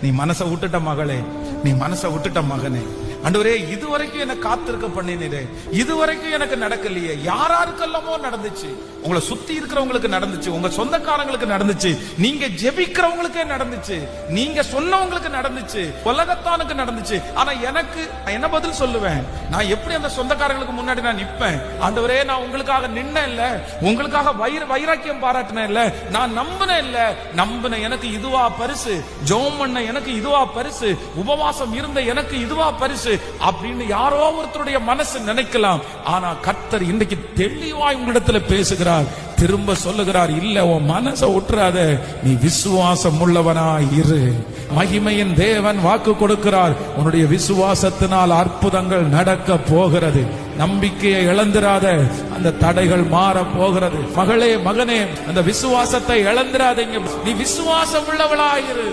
நீ மனசை விட்டுட்ட மகளே, நீ மனசை விட்டுட்ட மகனே. ஆண்டவரே, இதுவரைக்கும் என்ன காத்திருக்க பண்ணினீரே, இதுவரைக்கும் எனக்கு நடக்கலையே. யாராருக்கெல்லாமோ நடந்துச்சு, உங்களை சுத்தி இருக்கிறவங்களுக்கு நடந்துச்சு, உங்க சொந்தக்காரங்களுக்கு நடந்துச்சு, நீங்க ஜெபிக்கிறவங்களுக்கே நடந்துச்சு, நீங்க சொன்னவங்களுக்கு நடந்துச்சு, உலகத்தானுக்கு நடந்துச்சு. ஆனா எனக்கு என்ன பதில் சொல்லுவேன்? நான் எப்படி அந்த சொந்தக்காரங்களுக்கு முன்னாடி நான் நிப்பேன்? ஆண்டவரே, நான் உங்களுக்காக நின்ன இல்ல, உங்களுக்காக வைராக்கியம் பாராட்டினேன் இல்ல, நான் நம்பினேன் இல்ல, நம்பின எனக்கு இதுவா பரிசு, ஜெபம் பண்ண எனக்கு இதுவா பரிசு, உபவாசம் இருந்த எனக்கு இதுவா பரிசு அப்படின்னு யாரோ ஒருத்தருடைய மனசு நினைக்கலாம். ஆனா கர்த்தர் இன்னைக்கு தெளிவாய் உங்களிடத்துல பேசுகிறார், திரும்ப சொல்லுகிறார், இல்ல, உன் மனசை விட்டுறாத, நீ விசுவாசம் உள்ளவனாய் இரு. மகிமையின் தேவன் வாக்கு கொடுக்கிறார், உன்னுடைய விசுவாசத்தினால் அற்புதங்கள் நடக்க போகிறது. நம்பிக்கையை இழந்திராத, அந்த தடைகள் மாற போகிறது. மகளே, மகனே, அந்த விசுவாசத்தை இழந்திராதீங்க. நீ விசுவாசம் உள்ளவளாயிரு.